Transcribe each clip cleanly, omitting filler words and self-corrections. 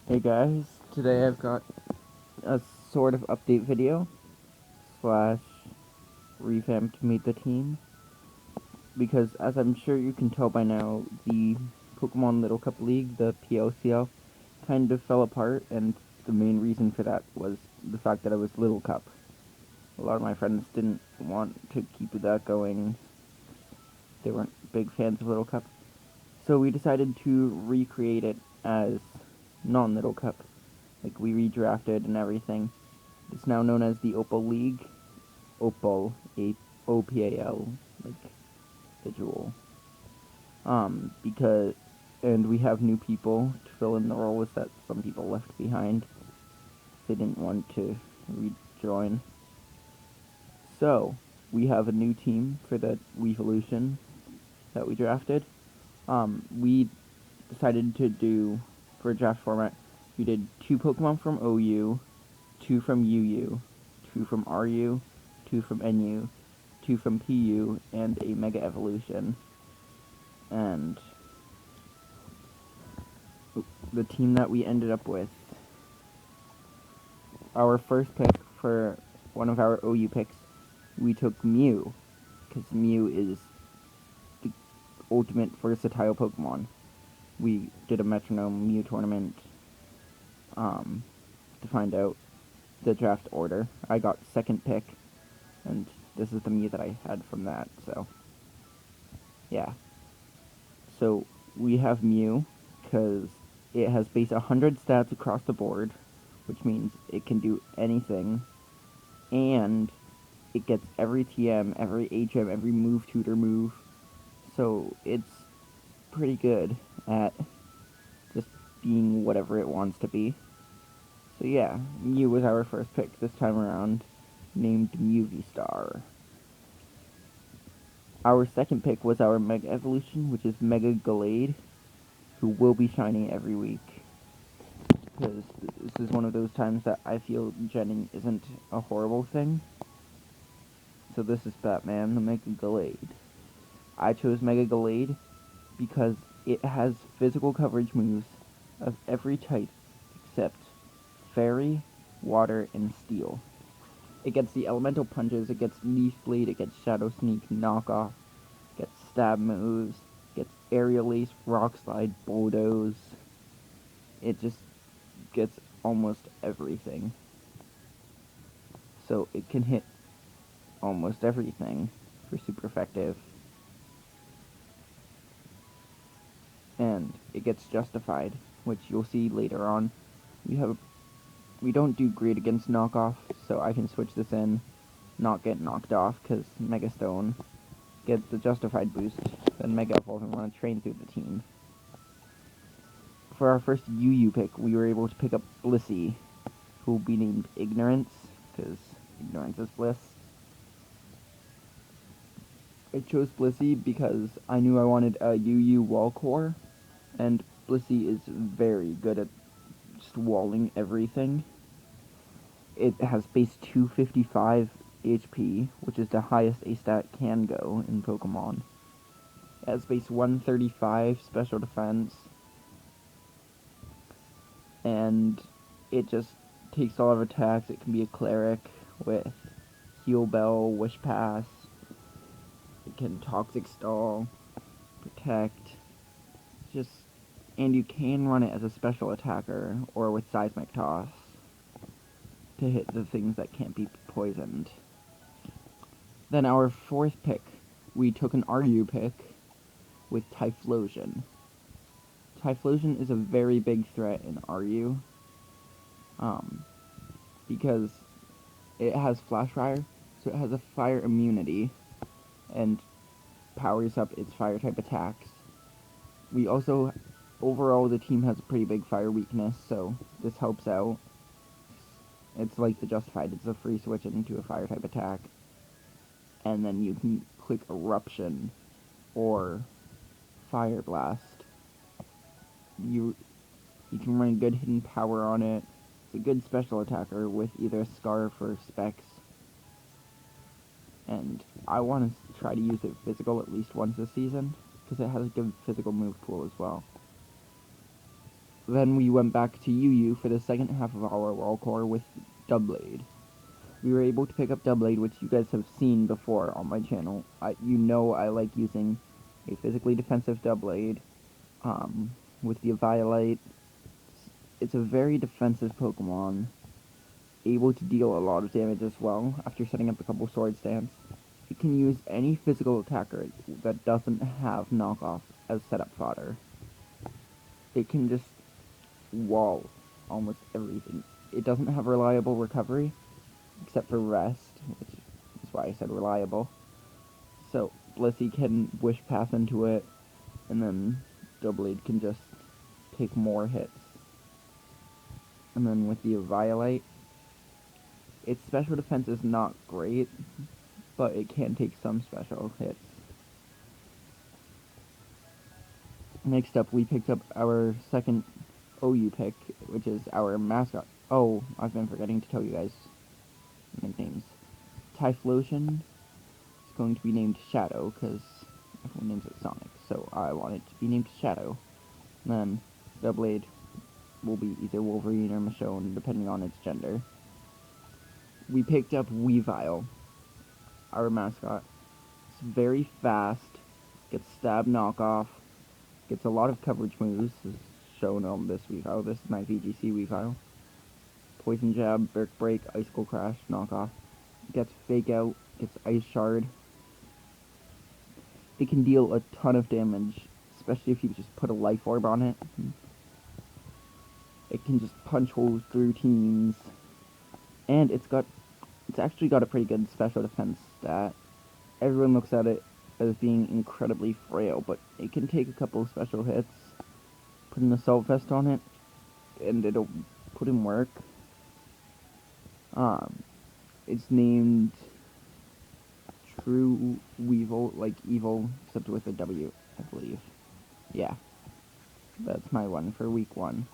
Hey guys, today I've got a sort of update video slash revamp to meet the team because as I'm sure you can tell by now, the Pokemon Little Cup League, the PLCL, kind of fell apart, and the main reason for that was the fact that I was Little Cup. A lot of my friends didn't want to keep that going. They weren't big fans of Little Cup. So we decided to recreate it as non-Little Cup. Like, we redrafted and everything. It's now known as the Opal League. Opal, Opal, like the jewel. And we have new people to fill in the roles that some people left behind. They didn't want to rejoin. So, we have a new team for the Weavilution that we drafted. We decided to do, for a draft format, we did 2 Pokemon from OU, 2 from UU, 2 from RU, 2 from NU, 2 from PU, and a Mega Evolution. And the team that we ended up with, our first pick for one of our OU picks, we took Mew, because Mew is the ultimate versatile Pokemon. We did a Metronome Mew tournament to find out the draft order. I got second pick, and this is the Mew that I had from that, so yeah. So we have Mew, because it has base 100 stats across the board, which means it can do anything, and it gets every TM, every HM, every move tutor move, so it's pretty good at just being whatever it wants to be. So yeah, Mew was our first pick this time around, named Mewistar. Our second pick was our Mega Evolution, which is Mega Gallade, who will be shining every week. Because this is one of those times that I feel genning isn't a horrible thing. So this is Batman, the Mega Gallade. I chose Mega Gallade because it has physical coverage moves of every type except Fairy, Water, and Steel. It gets the Elemental Punches, it gets Leaf Blade, it gets Shadow Sneak, Knockoff, it gets Stab moves, it gets Aerial Ace, Rock Slide, Bulldoze. It just gets almost everything. So it can hit almost everything for super effective. And it gets Justified, which you'll see later on. We don't do great against knockoff, so I can switch this in, not get knocked off, because Mega Stone gets the Justified boost, then Mega Evolve and run a train through the team. For our first UU pick, we were able to pick up Blissey, who will be named Ignorance, because ignorance is bliss. I chose Blissey because I knew I wanted a UU wall core, and Blissey is very good at just walling everything. It has base 255 HP, which is the highest a stat can go in Pokemon. It has base 135 special defense, and it just takes all of attacks. It can be a cleric with Heal Bell, Wish Pass. It can Toxic Stall, Protect, and you can run it as a special attacker or with Seismic Toss to hit the things that can't be poisoned. Then our fourth pick, we took an RU pick with Typhlosion. Typhlosion is a very big threat in RU, because it has Flash Fire, so it has a fire immunity, and powers up its fire type attacks. We also, overall the team has a pretty big fire weakness, so this helps out. It's like the Justified, it's a free switch into a fire type attack. And then you can click Eruption or Fire Blast. You can run a good hidden power on it. It's a good special attacker with either Scarf or Specs. And I want to try to use it physical at least once this season, because it has a good physical move pool as well. Then we went back to UU for the second half of our wall core with Doublade. We were able to pick up Doublade, which you guys have seen before on my channel. You know I like using a physically defensive Doublade with the Violite. It's a very defensive Pokemon, able to deal a lot of damage as well after setting up a couple Sword Stance. It can use any physical attacker that doesn't have knockoff as setup fodder. It can just wall almost everything. It doesn't have reliable recovery, except for rest, which is why I said reliable. So Blissey can Wish Pass into it, and then Doublade can just take more hits. And then with the Violite, its special defense is not great, but it can take some special hits. Next up, we picked up our second OU pick, which is our mascot. Oh, I've been forgetting to tell you guys nicknames. Typhlosion is going to be named Shadow, because everyone names it Sonic, so I want it to be named Shadow. And then Doublade will be either Wolverine or Michonne, depending on its gender. We picked up Weavile, our mascot. It's very fast, gets stab knockoff, gets a lot of coverage moves, as shown on this Weavile. This is my VGC Weavile. Poison Jab, Brick Break, Icicle Crash, knockoff. Gets Fake Out, gets Ice Shard. It can deal a ton of damage, especially if you just put a Life Orb on it. It can just punch holes through teams. And it's actually got a pretty good special defense stat. Everyone looks at it as being incredibly frail, but it can take a couple special hits, put an Assault Vest on it, and it'll put in work. It's named True Weevil, like evil, except with a W, I believe. Yeah, that's my one for week 1.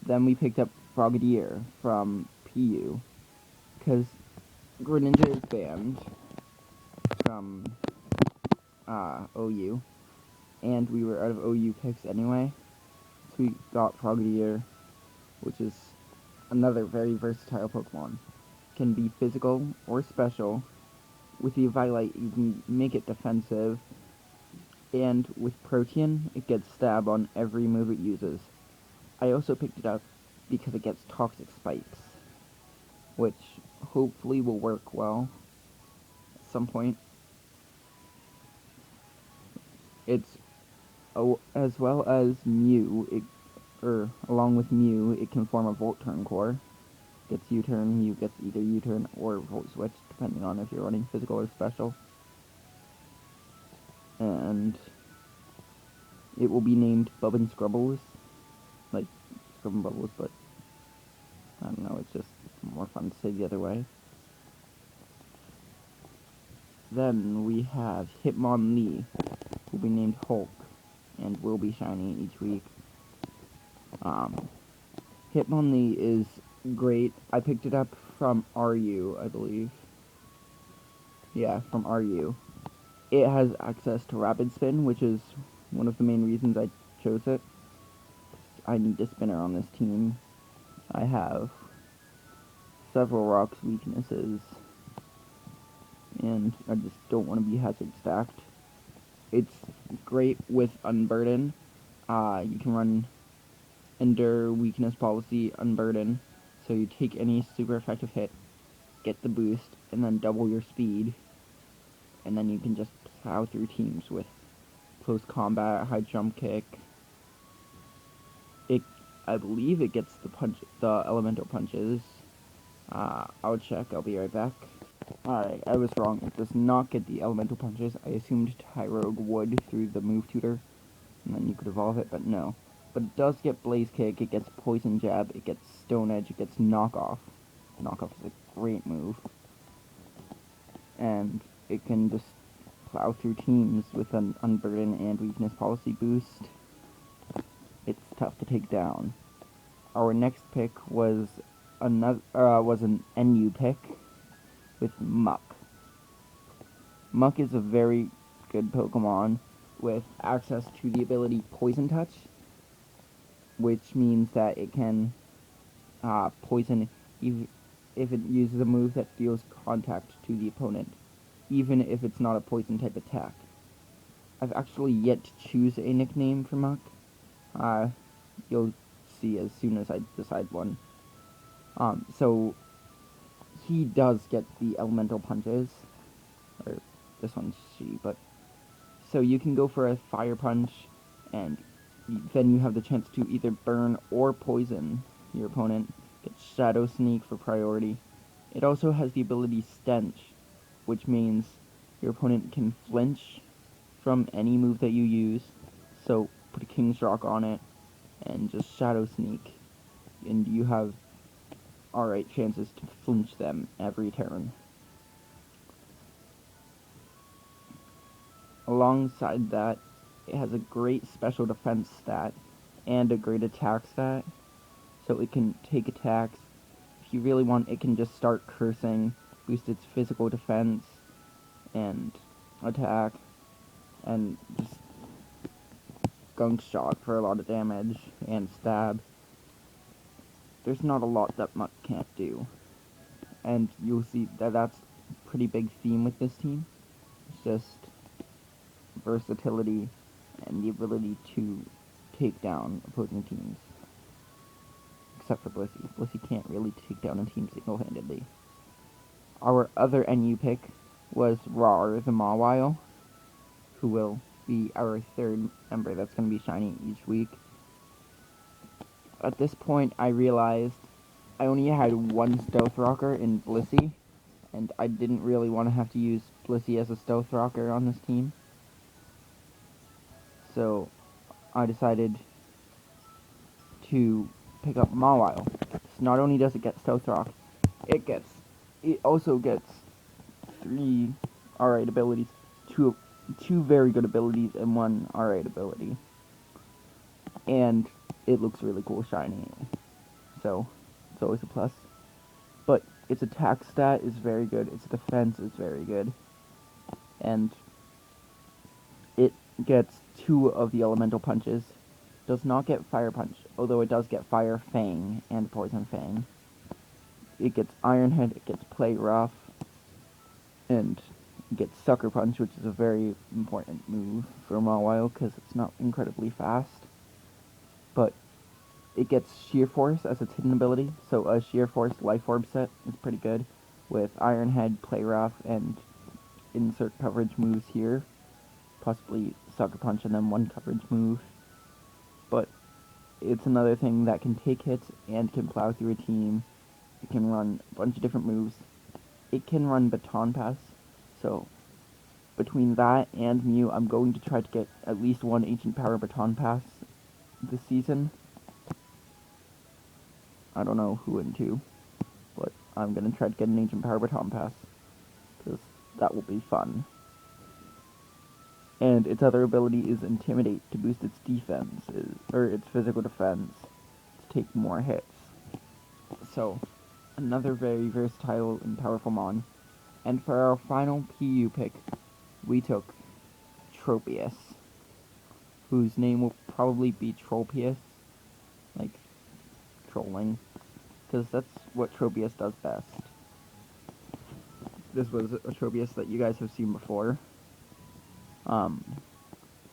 Then we picked up Frogadier from PU, because Greninja is banned from OU, and we were out of OU picks anyway, so we got Frogadier, which is another very versatile Pokemon. Can be physical or special. With the Violite, you can make it defensive, and with Protean, it gets stab on every move it uses. I also picked it up because it gets Toxic Spikes, which hopefully will work well at some point. It's as well as Mew, along with Mew, it can form a Volt Turn core. Gets U-turn, Mew gets either U-turn or Volt Switch, depending on if you're running physical or special. And it will be named Bubbin' Scrubbles, like Scrubbin' Bubbles, but I don't know, it's just more fun to say the other way. Then we have Hitmonlee, who will be named Hulk, and will be shiny each week. Hitmonlee is great. I picked it up from RU, I believe. Yeah, from RU. It has access to Rapid Spin, which is one of the main reasons I chose it. I need a spinner on this team. I have several Rock's weaknesses, and I just don't want to be hazard stacked. It's great with Unburden. You can run Endure, Weakness Policy, Unburden, so you take any super effective hit, get the boost, and then double your speed, and then you can just plow through teams with close combat, high jump kick. I believe it gets the elemental punches. I'll check, I'll be right back. Alright, I was wrong. It does not get the elemental punches. I assumed Tyrogue would through the move tutor, and then you could evolve it, but no. But it does get Blaze Kick, it gets Poison Jab, it gets Stone Edge, it gets Knockoff. Knockoff is a great move. And it can just plow through teams with an Unburden and Weakness Policy boost. It's tough to take down. Our next pick was an NU pick with Muck. Muck is a very good Pokemon with access to the ability Poison Touch. which means that it can poison if it uses a move that deals contact to the opponent, even if it's not a poison type attack. I've actually yet to choose a nickname for Muck. You'll see as soon as I decide one. So he does get the elemental punches, or this one's she, but so you can go for a fire punch, and then you have the chance to either burn or poison your opponent. Get Shadow Sneak for priority. It also has the ability Stench, which means your opponent can flinch from any move that you use. So put a King's Rock on it, and just Shadow Sneak, and you have alright chances to flinch them every turn. Alongside that, it has a great special defense stat and a great attack stat, so it can take attacks. If you really want, it can just start cursing, boost its physical defense and attack, and just gunk shot for a lot of damage, and stab. There's not a lot that Mutt can't do, and you'll see that that's a pretty big theme with this team. It's just versatility and the ability to take down opposing teams. Except for Blissey. Blissey can't really take down a team single-handedly. Our other NU pick was Rar the Mawile, who will be our third member that's going to be shiny each week. At this point, I realized I only had one Stealth Rocker in Blissey, and I didn't really want to have to use Blissey as a Stealth Rocker on this team. So I decided to pick up Mawile. So not only does it get Stealth Rock, it also gets 3 alright abilities, two very good abilities and 1 alright ability. And it looks really cool shiny, so it's always a plus. But its attack stat is very good, its defense is very good, and it gets 2 of the elemental punches. Does not get Fire Punch, although it does get Fire Fang and Poison Fang. It gets Iron Head, it gets Play Rough, and it gets Sucker Punch, which is a very important move for Mawile because it's not incredibly fast. But it gets Sheer Force as its hidden ability, so a Sheer Force Life Orb set is pretty good, with Iron Head, Play Rough, and insert coverage moves here. Possibly Sucker Punch and then 1 coverage move. But it's another thing that can take hits and can plow through a team. It can run a bunch of different moves. It can run Baton Pass, so between that and Mew, I'm going to try to get at least 1 Ancient Power Baton Pass this season. I don't know who into, but I'm going to try to get an Ancient Power Baton Pass, because that will be fun. And its other ability is Intimidate to boost its defense, or its physical defense, to take more hits. So, another very versatile and powerful Mon. And for our final PU pick, we took Tropius, whose name will probably be Tropius, like trolling, because that's what Tropius does best. This was a Tropius that you guys have seen before.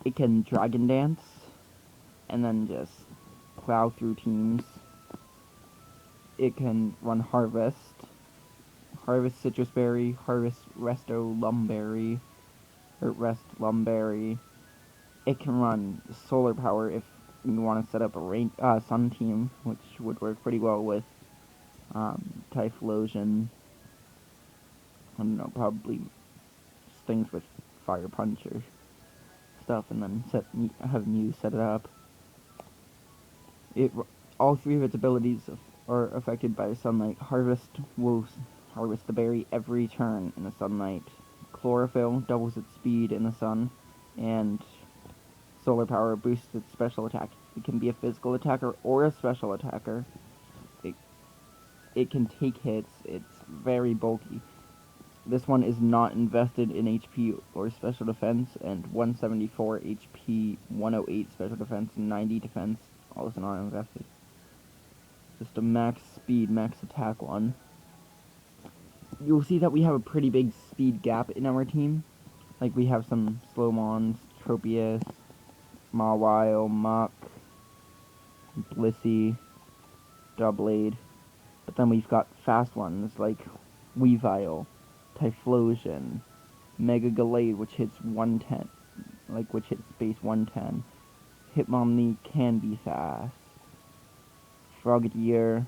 It can Dragon Dance, and then just plow through teams. It can run Harvest Citrus Berry, Harvest Resto Lumberry, or Rest Lumberry. It can run Solar Power if you want to set up a Sun team, which would work pretty well with Typhlosion. I don't know, probably things with Fire Punch or stuff, and then have Mew set it up. All 3 of its abilities are affected by sunlight. Harvest will harvest the berry every turn in the sunlight. Chlorophyll doubles its speed in the sun, and Solar Power boosts its special attack. It can be a physical attacker or a special attacker. It can take hits. It's very bulky. This one is not invested in HP or special defense, and 174 HP, 108 special defense, and 90 defense Oh, it's an iron graphic. Just a max speed, max attack one. You'll see that we have a pretty big speed gap in our team. Like, we have some slow mons, Tropius, Mawile, Mach, Blissey, Doublade. But then we've got fast ones like Weavile, Typhlosion, Mega Gallade, which hits 110, which hits base 110. Hitmonlee can be fast. Frogadier,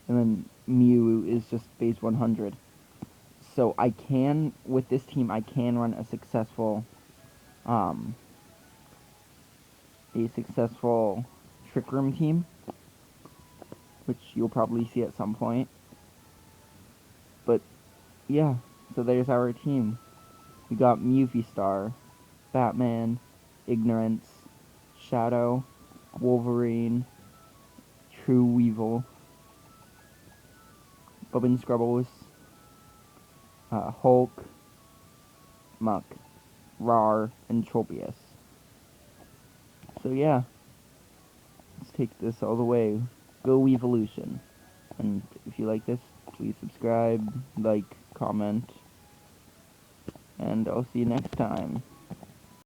and then Mew is just base 100. So with this team, I can run a successful Trick Room team, which you'll probably see at some point. But yeah, so there's our team. We got Mewfistar, Batman, Ignorance, Shadow, Wolverine, True Weevil, Bobbin Scrubbles, Hulk, Muck, Rar, and Tropius. So yeah, let's take this all the way. Go Weavilution. And if you like this, please subscribe, like, comment, and I'll see you next time.